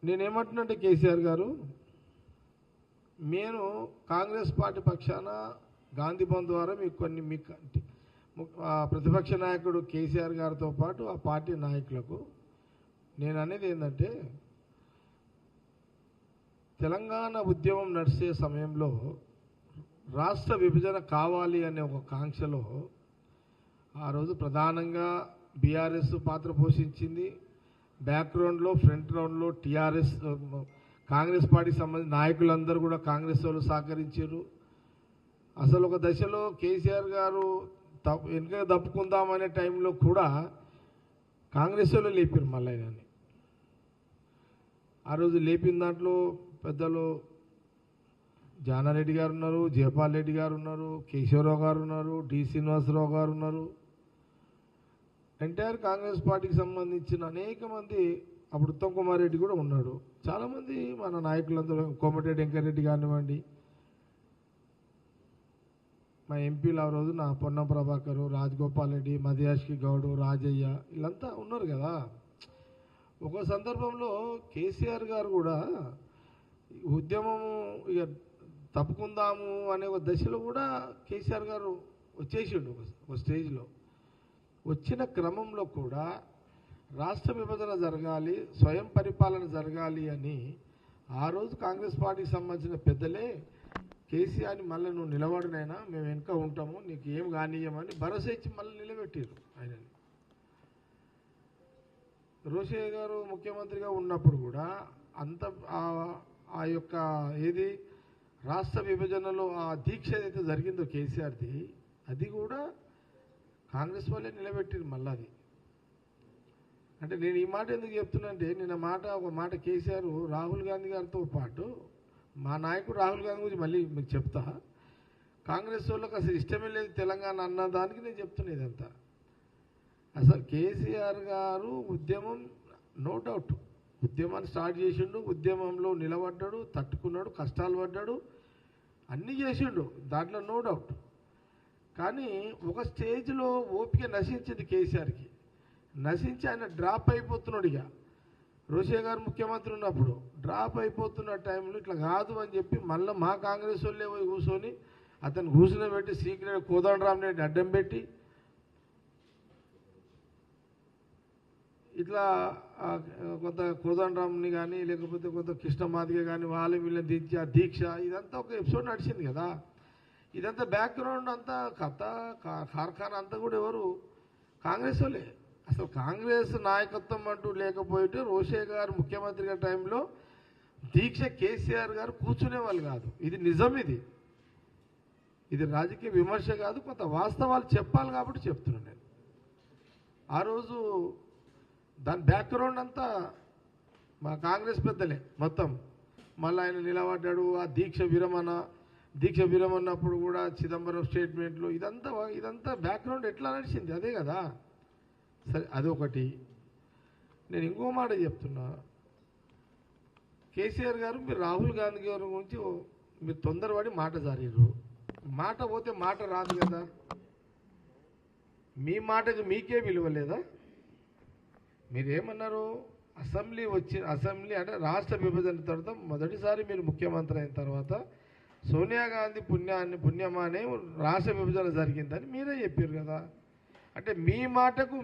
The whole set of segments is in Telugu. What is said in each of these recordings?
నేనేమంటున్నానంటే కేసీఆర్ గారు, నేను కాంగ్రెస్ పార్టీ పక్షాన గాంధీ భవన్ ద్వారా మీకు కొన్ని ప్రతిపక్ష నాయకుడు కేసీఆర్ గారితో పాటు ఆ పార్టీ నాయకులకు నేను అనేది ఏంటంటే, తెలంగాణ ఉద్యమం నడిచే సమయంలో రాష్ట్ర విభజన కావాలి అనే ఒక కాంక్షలో ఆ రోజు ప్రధానంగా బీఆర్ఎస్ పాత్ర పోషించింది. బ్యాక్గ్రౌండ్లో ఫ్రంట్ రౌండ్లో టీఆర్ఎస్ కాంగ్రెస్ పార్టీకి సంబంధించిన నాయకులందరూ కూడా కాంగ్రెస్ వాళ్ళు సహకరించారు. అసలు ఒక దశలో కేసీఆర్ గారు వెనుక తప్పుకుందామనే టైంలో కూడా కాంగ్రెస్ వాళ్ళు లేపారు మళ్ళీ ఆయనని. ఆ రోజు లేపిన దాంట్లో పెద్దలు జానారెడ్డి గారు ఉన్నారు, జయపాల్ రెడ్డి గారు ఉన్నారు, కేశవరావు గారు ఉన్నారు, డి శ్రీనివాసరావు గారు ఉన్నారు. ఎంటైర్ కాంగ్రెస్ పార్టీకి సంబంధించిన అనేక మంది, అప్పుడు ఉత్తమ్ కుమార్ రెడ్డి కూడా ఉన్నాడు. చాలామంది మన నాయకులందరూ, కోమటిరెడ్డి వెంకరెడ్డి కానివ్వండి, మా ఎంపీలు ఆ రోజు నా పొన్నం ప్రభాకరు, రాజగోపాల్ రెడ్డి, మధుయాష్కి గౌడు, రాజయ్య, వీళ్ళంతా ఉన్నారు కదా. ఒక సందర్భంలో కేసీఆర్ గారు కూడా ఉద్యమము ఇక తప్పుకుందాము అనే ఒక దశలో కూడా కేసీఆర్ గారు వచ్చేసిండు ఒక స్టేజ్లో. వచ్చిన క్రమంలో కూడా రాష్ట్ర విభజన జరగాలి, స్వయం పరిపాలన జరగాలి అని ఆ రోజు కాంగ్రెస్ పార్టీకి సంబంధించిన పెద్దలే కేసీఆర్ని మళ్ళీ నువ్వు నిలబడినైనా మేము వెనుక ఉంటాము, నీకు ఏం కానీయమని భరోసా ఇచ్చి మళ్ళీ నిలబెట్టారు ఆయనని. రోషయ్య గారు ముఖ్యమంత్రిగా ఉన్నప్పుడు కూడా అంత ఆ యొక్క ఏది రాష్ట్ర విభజనలో ఆ దీక్ష ఏదైతే జరిగిందో కేసీఆర్ది, అది కూడా కాంగ్రెస్ వాళ్ళే నిలబెట్టింది మళ్ళీ. అది అంటే నేను ఈ మాట ఎందుకు చెప్తున్నంటే, నిన్న ఒక మాట కేసీఆర్ రాహుల్ గాంధీ గారితో పాటు మా నాయకుడు రాహుల్ గాంధీ గురించి మళ్ళీ మీకు చెప్తా. కాంగ్రెస్ వాళ్ళకి అసలు ఇష్టమే లేదు తెలంగాణ అన్న దానికి నేను చెప్తున్నా ఇదంతా. అసలు కేసీఆర్ గారు ఉద్యమం నో డౌట్ ఉద్యమాన్ని స్టార్ట్ చేసిండు, ఉద్యమంలో నిలబడ్డాడు, తట్టుకున్నాడు, కష్టాలు పడ్డాడు, అన్నీ చేసిండు, దాంట్లో నో డౌట్. కానీ ఒక స్టేజ్లో ఓపిక నశించింది కేసీఆర్కి. నశించి ఆయన డ్రాప్ అయిపోతున్నాడు. ఇక రోషయ్య గారు ముఖ్యమంత్రి ఉన్నప్పుడు డ్రాప్ అయిపోతున్న టైంలో ఇట్లా కాదు అని చెప్పి మళ్ళీ మా కాంగ్రెస్ వాళ్ళే పోయి కూర్చొని అతను కూర్చుని పెట్టి సీక్రెట్ కోదండరామ్ని అడ్డం పెట్టి ఇట్లా కొంత కోదండరామ్ని కానీ లేకపోతే కొంత కృష్ణమాదిగ కానీ వాళ్ళని వీళ్ళని దించి ఆ దీక్ష ఇదంతా ఒక ఎపిసోడ్ నడిచింది కదా. ఇదంతా బ్యాక్గ్రౌండ్ అంతా కథ కార్ఖానా అంతా కూడా ఎవరు కాంగ్రెస్ వాళ్ళే. అసలు కాంగ్రెస్ నాయకత్వం అంటూ లేకపోతే రోషయ్య గారు ముఖ్యమంత్రిగా టైంలో దీక్ష కేసీఆర్ గారు కూర్చునే వాళ్ళు కాదు. ఇది నిజం. ఇది రాజకీయ విమర్శ కాదు, కొంత వాస్తవాలు చెప్పాలి కాబట్టి చెప్తున్నాను నేను. ఆ రోజు దాని బ్యాక్గ్రౌండ్ అంతా మా కాంగ్రెస్ పెద్దలే మొత్తం. మళ్ళీ ఆయన నిలబడ్డాడు, ఆ దీక్ష విరమన్నప్పుడు కూడా చిదంబరం స్టేట్మెంట్లు, ఇదంతా బ్యాక్గ్రౌండ్ ఎట్లా నడిచింది అదే కదా. సరే, అదొకటి. నేను ఇంకో మాట చెప్తున్నా, కేసీఆర్ గారు మీరు రాహుల్ గాంధీ గారి గురించి మీరు తొందరపడి మాట జారీరు. మాట పోతే మాట రాదు కదా. మీ మాటకు మీకే విలువ లేదా? మీరేమన్నారు, అసెంబ్లీ అంటే రాష్ట్ర విభజన తర్వాత మొదటిసారి మీరు ముఖ్యమంత్రి అయిన తర్వాత సోనియా గాంధీ పుణ్యమానే రాష్ట్ర విభజన జరిగిందని మీరే చెప్పారు కదా. అంటే మీ మాటకు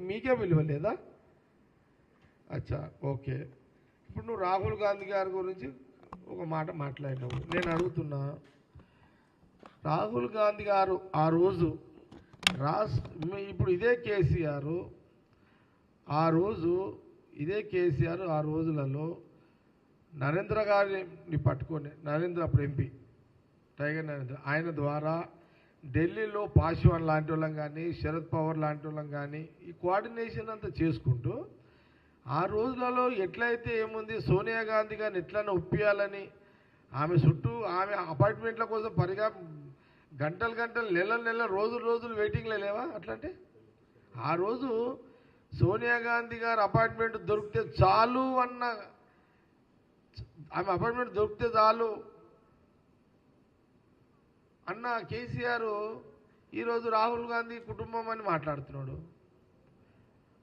మీకే విలువ లేదా? అచ్చా, ఓకే. ఇప్పుడు నువ్వు రాహుల్ గాంధీ గారి గురించి ఒక మాట మాట్లాడినావు. నేను అడుగుతున్నా, రాహుల్ గాంధీ గారు ఆ రోజు ఇప్పుడు ఇదే కేసీఆర్ ఆ రోజులలో నరేంద్ర గారిని పట్టుకొని, అప్పుడు ఎంపీ టైగర్ నరేంద్ర, ఆయన ద్వారా ఢిల్లీలో పాశ్వాన్ లాంటి వాళ్ళం కానీ శరద్ పవార్ లాంటి వాళ్ళం కానీ ఈ కోఆర్డినేషన్ అంతా చేసుకుంటూ ఆ రోజులలో ఎట్లయితే ఏముంది, సోనియా గాంధీ గారిని ఎట్లైనా ఒప్పియాలని ఆమె చుట్టూ ఆమె అపార్ట్మెంట్ల కోసం గంటలు నెలలు రోజులు వెయిటింగ్లో లేవా? అట్లంటే ఆ రోజు సోనియా గాంధీ గారు అపార్ట్మెంట్ దొరికితే చాలు ఆమె అపార్ట్మెంట్ దొరికితే చాలు అన్న కేసీఆర్ ఈరోజు రాహుల్ గాంధీ కుటుంబం అని మాట్లాడుతున్నాడు.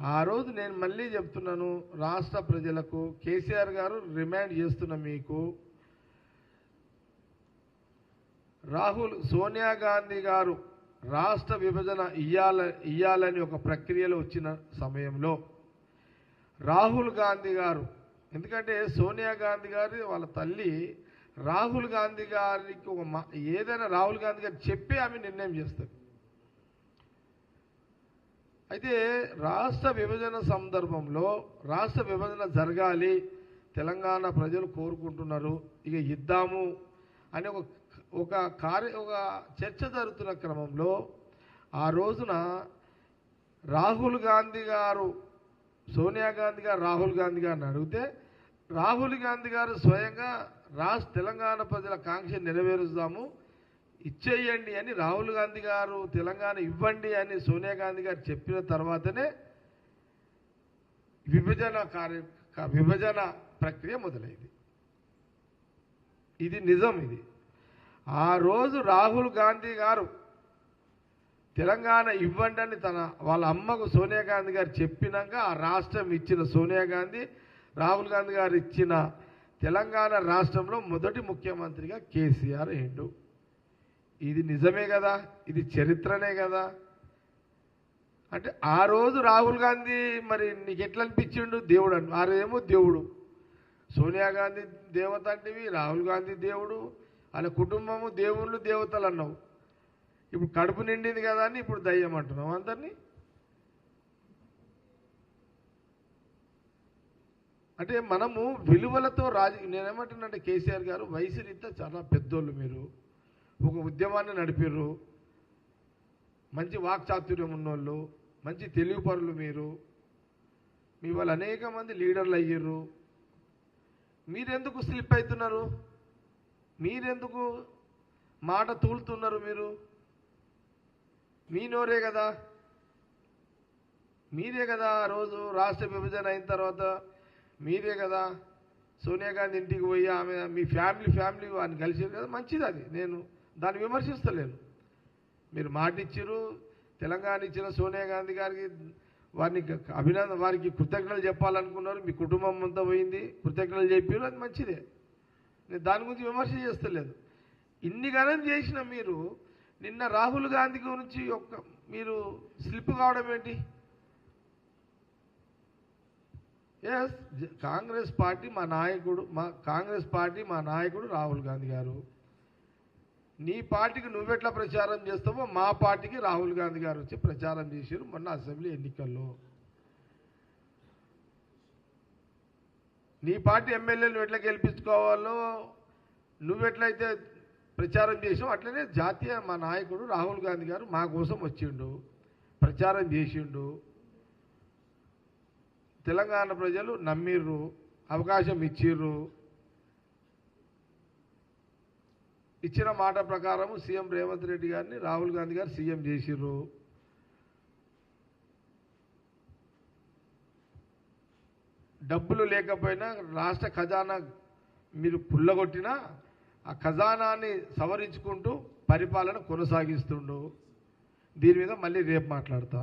ఆ రోజు నేను మళ్ళీ చెప్తున్నాను రాష్ట్ర ప్రజలకు, కేసీఆర్ గారు రిమైండ్ చేస్తున్న మీకు, సోనియా గాంధీ గారు రాష్ట్ర విభజన ఇయ్యాలని ఒక ప్రక్రియలో వచ్చిన సమయంలో రాహుల్ గాంధీ గారు, ఎందుకంటే సోనియా గాంధీ గారి వాళ్ళ తల్లి రాహుల్ గాంధీ గారికి ఏదైనా రాహుల్ గాంధీ గారు చెప్పి ఆమె నిర్ణయం చేస్తారు. అయితే రాష్ట్ర విభజన సందర్భంలో రాష్ట్ర విభజన జరగాలి, తెలంగాణ ప్రజలు కోరుకుంటున్నారు, ఇక ఇద్దాము అని ఒక చర్చ జరుగుతున్న క్రమంలో ఆ రోజున రాహుల్ గాంధీ గారు సోనియా గాంధీ గారు రాహుల్ గాంధీ గారిని అడిగితే రాహుల్ గాంధీ గారు స్వయంగా తెలంగాణ ప్రజల కాంక్ష నెరవేరుస్తాము, ఇచ్చేయండి అని రాహుల్ గాంధీ గారు తెలంగాణ ఇవ్వండి అని సోనియా గాంధీ గారు చెప్పిన తర్వాతనే విభజన ప్రక్రియ మొదలైంది. ఇది నిజం. ఇది ఆ రోజు రాహుల్ గాంధీ గారు తెలంగాణ ఇవ్వండి అని వాళ్ళ అమ్మకు సోనియా గాంధీ గారు చెప్పినాక ఆ రాష్ట్రం ఇచ్చిన సోనియా గాంధీ, రాహుల్ గాంధీ గారు ఇచ్చిన తెలంగాణ రాష్ట్రంలో మొదటి ముఖ్యమంత్రిగా కేసీఆర్ అయ్యిండు. ఇది నిజమే కదా, ఇది చరిత్రనే కదా. అంటే ఆ రోజు రాహుల్ గాంధీ మరి నీకు ఎట్లా అనిపించిండు? దేవుడు అంటు ఆరేమో దేవుడు, సోనియా గాంధీ దేవత అంటివి, రాహుల్ గాంధీ దేవుడు, వాళ్ళ కుటుంబము దేవుళ్ళు దేవతలు అన్నావు. ఇప్పుడు కడుపు నిండింది కదా అని ఇప్పుడు దయ్యం అంటున్నావు అందరినీ. అంటే మనము విలువలతో నేనేమంటున్నానంటే కేసీఆర్ గారు వయసు రీత్యా చాలా పెద్దోళ్ళు, మీరు ఒక ఉద్యమాన్ని నడిపిర్రు, మంచి వాక్చాతుర్యం ఉన్నోళ్ళు, మంచి తెలివిపరులు మీరు, మీ వాళ్ళు అనేక మంది లీడర్లు అయ్యారు. మీరెందుకు స్లిప్ అవుతున్నారు? మీరెందుకు మాట తూలుతున్నారు? మీరు మీ నోరే కదా, మీరే కదా ఆ రోజు రాష్ట్ర విభజన అయిన తర్వాత మీరే కదా సోనియా గాంధీ ఇంటికి పోయి ఆమె మీ ఫ్యామిలీ వారిని కలిసారు కదా, మంచిది. అది నేను దాన్ని విమర్శిస్తలేను. మీరు మాట ఇచ్చారు, తెలంగాణ ఇచ్చిన సోనియా గాంధీ గారికి వారికి కృతజ్ఞతలు చెప్పాలనుకున్నారు, మీ కుటుంబం అంతా పోయింది, కృతజ్ఞతలు చెప్పారు, అది మంచిదే. నేను దాని గురించి విమర్శ చేస్తలేదు. ఇన్ని గణం చేసిన మీరు నిన్న రాహుల్ గాంధీ గురించి మీరు స్లిప్ కావడం ఏంటి? ఎస్, కాంగ్రెస్ పార్టీ మా నాయకుడు రాహుల్ గాంధీ గారు. నీ పార్టీకి నువ్వెట్లా ప్రచారం చేస్తావో మా పార్టీకి రాహుల్ గాంధీ గారు వచ్చి ప్రచారం చేశారు మొన్న అసెంబ్లీ ఎన్నికల్లో. నీ పార్టీ ఎమ్మెల్యేలు ఎట్లా గెలిపించుకోవాలో నువ్వెట్లయితే ప్రచారం చేసావు అట్లనే జాతీయ మా నాయకుడు రాహుల్ గాంధీ గారు మా కోసం వచ్చిండు, ప్రచారం చేసిండు. తెలంగాణ ప్రజలు నమ్మిర్రు, అవకాశం ఇచ్చిర్రు. ఇచ్చిన మాట ప్రకారం సీఎం రేవంత్ రెడ్డి గారిని రాహుల్ గాంధీ గారు సీఎం చేసిర్రు. డబ్బులు లేకపోయినా రాష్ట్ర ఖజానా మీరు పుల్లగొట్టినా ఆ ఖజానాన్ని సవరించుకుంటూ పరిపాలన కొనసాగిస్తుండు. దీని మీద మళ్ళీ రేపు మాట్లాడతా.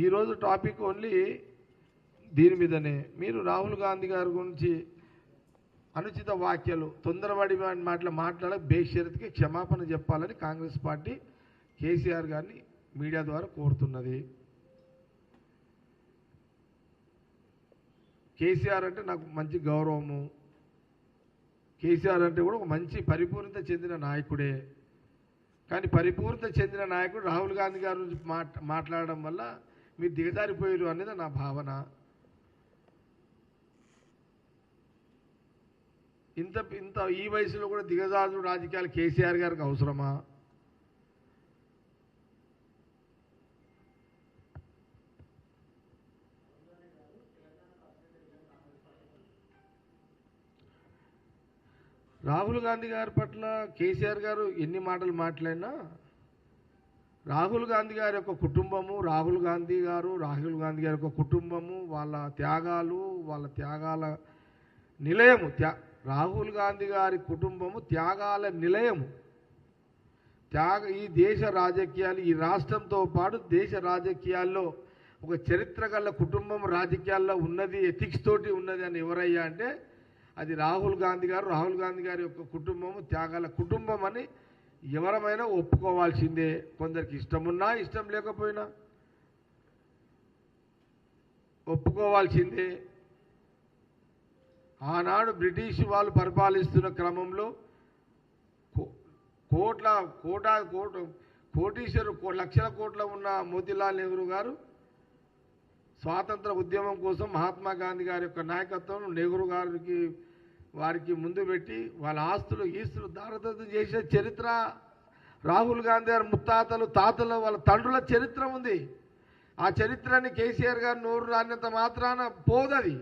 ఈరోజు టాపిక్ ఓన్లీ దీని మీదనే. మీరు రాహుల్ గాంధీ గారి గురించి అనుచిత వ్యాఖ్యలు, తొందరపడి మాటల బేషరతుకి క్షమాపణ చెప్పాలని కాంగ్రెస్ పార్టీ కేసీఆర్ గారిని మీడియా ద్వారా కోరుతున్నది. కేసీఆర్ అంటే నాకు మంచి గౌరవము. కేసీఆర్ అంటే కూడా ఒక మంచి పరిపూర్ణత చెందిన నాయకుడే. కానీ పరిపూర్ణత చెందిన నాయకుడు రాహుల్ గాంధీ గారి గురించి మాట్లాడడం వల్ల మీరు దిగజారిపోయారు అనేది నా భావన. ఇంత ఈ వయసులో కూడా దిగజారు రాజకీయాలు కేసీఆర్ గారికి అవసరమా? రాహుల్ గాంధీ గారి పట్ల కేసీఆర్ గారు ఎన్ని మాటలు మాట్లాడినా రాహుల్ గాంధీ గారి యొక్క కుటుంబము, రాహుల్ గాంధీ గారి యొక్క కుటుంబము, వాళ్ళ త్యాగాల నిలయము. రాహుల్ గాంధీ గారి కుటుంబము త్యాగాల నిలయము. ఈ దేశ రాజకీయాలు, ఈ రాష్ట్రంతో పాటు దేశ రాజకీయాల్లో ఒక చరిత్ర గల కుటుంబం రాజకీయాల్లో ఉన్నది, ఎథిక్స్ తోటి ఉన్నది అని ఎవరయ్యా అంటే అది రాహుల్ గాంధీ గారు. రాహుల్ గాంధీ గారి యొక్క కుటుంబము త్యాగాల కుటుంబం అని ఎవరమైనా ఒప్పుకోవాల్సిందే. కొందరికి ఇష్టమున్నా ఇష్టం లేకపోయినా ఒప్పుకోవాల్సిందే. ఆనాడు బ్రిటిష్ వాళ్ళు పరిపాలిస్తున్న క్రమంలో కోటీశ్వరు లక్షల కోట్ల ఉన్న మోతీలాల్ నెహ్రూ గారు స్వాతంత్ర ఉద్యమం కోసం మహాత్మా గాంధీ గారి యొక్క నాయకత్వం నెహ్రూ గారికి వారికి ముందు పెట్టి వాళ్ళ ఆస్తులు ఈస్తులు దారదత్తం చేసే చరిత్ర రాహుల్ గాంధీ గారి ముత్తాతలు తాతలు వాళ్ళ తండ్రుల చరిత్ర ఉంది. ఆ చరిత్రని కేసీఆర్ గారు నోరు రానంత మాత్రాన పోదది.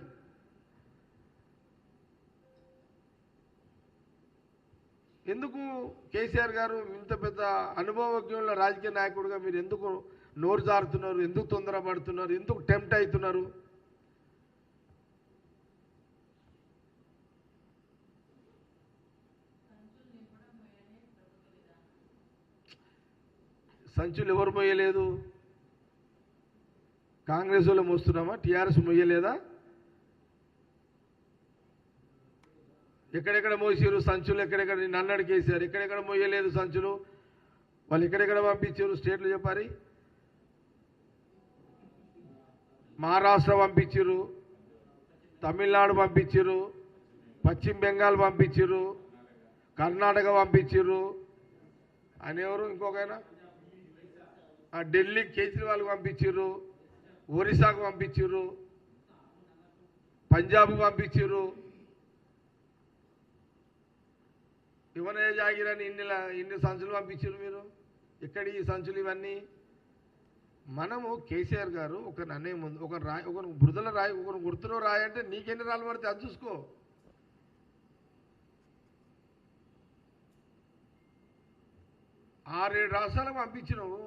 ఎందుకు కేసీఆర్ గారు ఇంత పెద్ద అనుభవజ్ఞుల రాజకీయ నాయకుడిగా మీరు ఎందుకు నోరు జారుతున్నారు? ఎందుకు తొందరపడుతున్నారు? ఎందుకు టెంప్ట్ అవుతున్నారు? సంచులు ఎవరు మొయ్యలేదు? కాంగ్రెస్ వాళ్ళు మోస్తున్నామా? టీఆర్ఎస్ మొయ్యలేదా? ఎక్కడెక్కడ మోసారు సంచులు? ఎక్కడెక్కడ నన్నడు కేసీఆర్ ఎక్కడెక్కడ మోయలేదు సంచులు? వాళ్ళు ఎక్కడెక్కడ పంపించారు? స్టేట్లు చెప్పారు. మహారాష్ట్ర పంపించారు, తమిళనాడు పంపించారు, పశ్చిమ బెంగాల్ పంపించారు, కర్ణాటక పంపించారు. అని ఎవరు ఇంకొకైనా ఢిల్లీ కేజ్రీవాల్ పంపించారు, ఒరిస్సాకు పంపించారు, పంజాబ్కు పంపించారు. ఇవనే జాగిరని ఇన్ని సంచులు పంపించారు మీరు. ఎక్కడి ఈ సంచులు ఇవన్నీ? మనము కేసీఆర్ గారు ఒక అనే ముందు ఒక రాయి, ఒక బురదల రాయి, ఒక గుర్తులో రాయి అంటే నీకెన్ని రాళ్ళు పడితే అది చూసుకో. ఆరేడు రాష్ట్రాలకు పంపించినావు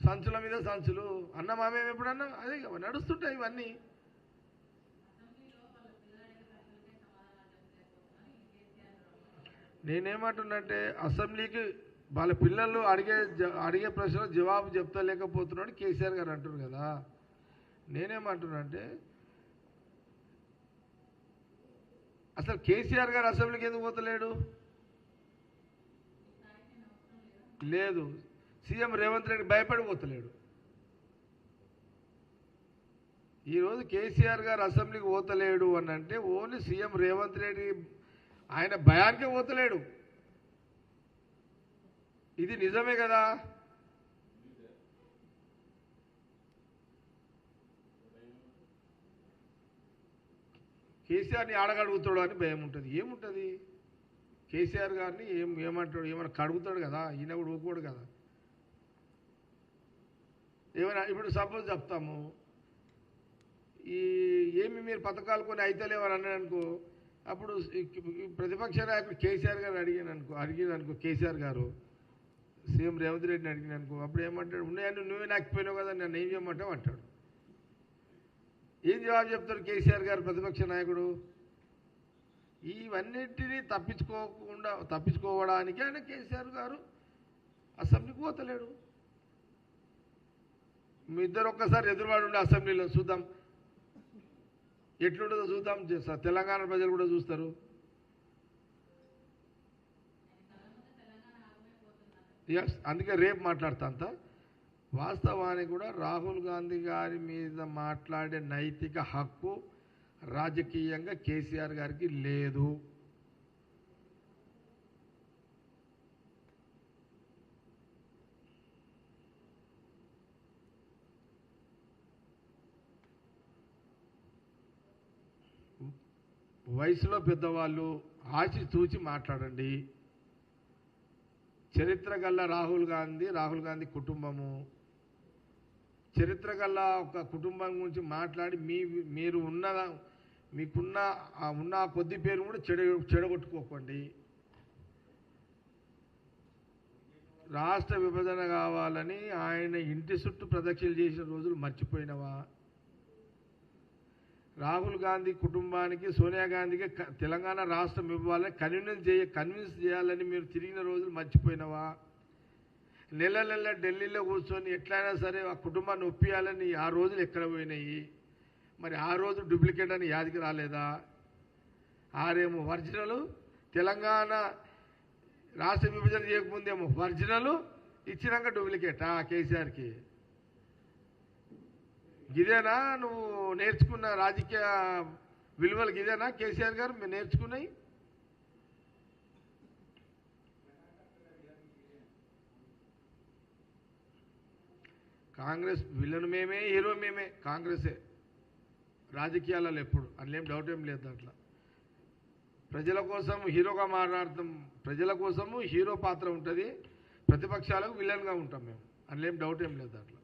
సంచుల మీద సంచులు. అన్న మామేమి ఎప్పుడన్నా అదే నడుస్తుంటాయి ఇవన్నీ. నేనేమంటున్నంటే అసెంబ్లీకి వాళ్ళ పిల్లలు అడిగే ప్రశ్నలు జవాబు చెప్తలేకపోతున్నాడు కేసీఆర్ గారు అంటున్నారు కదా. నేనేమంటున్నంటే అసలు కేసీఆర్ గారు అసెంబ్లీకి ఎందుకు పోతలేడు? లేదు, సీఎం రేవంత్ రెడ్డి భయపడిపోతలేడు. ఈరోజు కేసీఆర్ గారు అసెంబ్లీకి పోతలేడు అని అంటే ఓన్లీ సీఎం రేవంత్ రెడ్డి ఆయన భయానికే పోతలేడు. ఇది నిజమే కదా. కేసీఆర్ని ఆడగడుగుతాడు అని భయం ఉంటుంది. ఏముంటుంది? కేసీఆర్ గారిని ఏమంటాడు? ఏమైనా కడుగుతాడు కదా, ఈయన కూడా ఊకోడు కదా. ఏమైనా ఇప్పుడు సపోజ్ చెప్తాము, ఏమి మీరు పథకాలు కొన్ని అయితలేవని అన్నాడనుకో, అప్పుడు ప్రతిపక్ష నాయకుడు కేసీఆర్ గారు అడిగిననుకో కేసీఆర్ గారు సీఎం రేవంత్ రెడ్డిని అడిగిననుకో, అప్పుడు ఏమంటాడు? ఉన్నాయని నువ్వే నాకపోయినావు కదా, నన్ను ఏం చేయమంటావు అంటాడు. ఏం జవాబు చెప్తారు కేసీఆర్ గారు ప్రతిపక్ష నాయకుడు? ఇవన్నింటినీ తప్పించుకోవడానికి ఆయన కేసీఆర్ గారు అసెంబ్లీకి పోతలేడు. మీ ఇద్దరు ఒక్కసారి ఎదురువాడు ఉండే అసెంబ్లీలో చూద్దాం ఎట్లుంటుందో చూద్దాం. తెలంగాణ ప్రజలు కూడా చూస్తారు. ఎస్, అందుకే రేపు మాట్లాడతా అంత. వాస్తవానికి కూడా రాహుల్ గాంధీ గారి మీద మాట్లాడే నైతిక హక్కు రాజకీయంగా కేసీఆర్ గారికి లేదు. వయసులో పెద్దవాళ్ళు ఆచి చూచి మాట్లాడండి. చరిత్ర గల్ల రాహుల్ గాంధీ కుటుంబము, చరిత్ర గల్ల ఒక కుటుంబం గురించి మాట్లాడి మీరు మీకున్న కొద్ది పేరు కూడా చెడగొట్టుకోకండి. రాష్ట్ర విభజన కావాలని ఆయన ఇంటి చుట్టూ ప్రదక్షిణలు చేసిన రోజులు మర్చిపోయినవా? రాహుల్ గాంధీ కుటుంబానికి సోనియా గాంధీకి తెలంగాణ రాష్ట్రం ఇవ్వాలని కన్విన్స్ చేయాలని మీరు తిరిగిన రోజులు మర్చిపోయినవా? నెల నెల ఢిల్లీలో కూర్చొని ఎట్లయినా సరే ఆ కుటుంబాన్ని ఒప్పియాలని ఆ రోజులు ఎక్కడ పోయినాయి? మరి ఆ రోజు డూప్లికేట్ అని యాదికి రాలేదా? ఆరేమో ఒరిజినల్, తెలంగాణ రాష్ట్ర విభజన చేయకముందేమో ఒరిజినల్, ఇచ్చినాక డూప్లికేటా కేసీఆర్కి? గిదేనా నువ్వు నేర్చుకున్న రాజకీయ విలువలు? గిదేనా కేసీఆర్ గారు మీరు నేర్చుకున్నాయి? కాంగ్రెస్ విలన్ మేమే, హీరో మేమే, కాంగ్రెసే రాజకీయాలలో ఎప్పుడు, అందులో డౌట్ ఏం లేదు. దాంట్లో ప్రజల కోసం హీరోగా మాట్లాడతాం, ప్రజల కోసము హీరో పాత్ర ఉంటుంది, ప్రతిపక్షాలకు విలన్గా ఉంటాం మేము, అందులో డౌట్ ఏం లేదు. దాంట్లో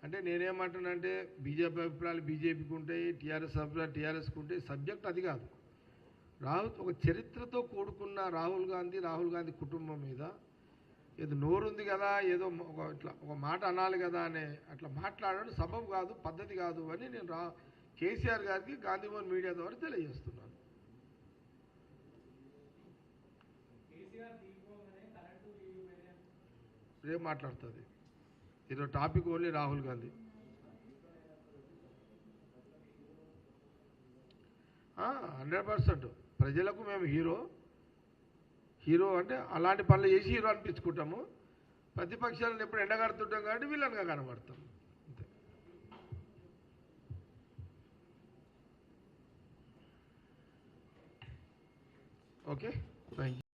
అంటే నేనేమంటానంటే బీజేపీ అభిప్రాయాలు బీజేపీకి ఉంటాయి, టీఆర్ఎస్ అభిప్రాయాలు టీఆర్ఎస్కి ఉంటాయి. సబ్జెక్ట్ అది కాదు. ఒక చరిత్రతో కూడుకున్న రాహుల్ గాంధీ కుటుంబం మీద ఏదో నోరుంది కదా, ఏదో ఇట్లా ఒక మాట అనాలి కదా అనే అట్లా మాట్లాడడం సబబు కాదు, పద్ధతి కాదు అని నేను కేసీఆర్ గారికి గాంధీభవన్ మీడియా ద్వారా తెలియజేస్తున్నాను. రేపు మాట్లాడుతుంది. ఈరోజు టాపిక్ ఓన్లీ రాహుల్ గాంధీ. 100% ప్రజలకు మేము హీరో అంటే అలాంటి పనులు చేసి హీరో అనిపించుకుంటాము. ప్రతిపక్షాలను ఎప్పుడు ఎండగడుతుంటాం కాబట్టి విలన్గా కనబడతాం. అంతే. Okay, thank you.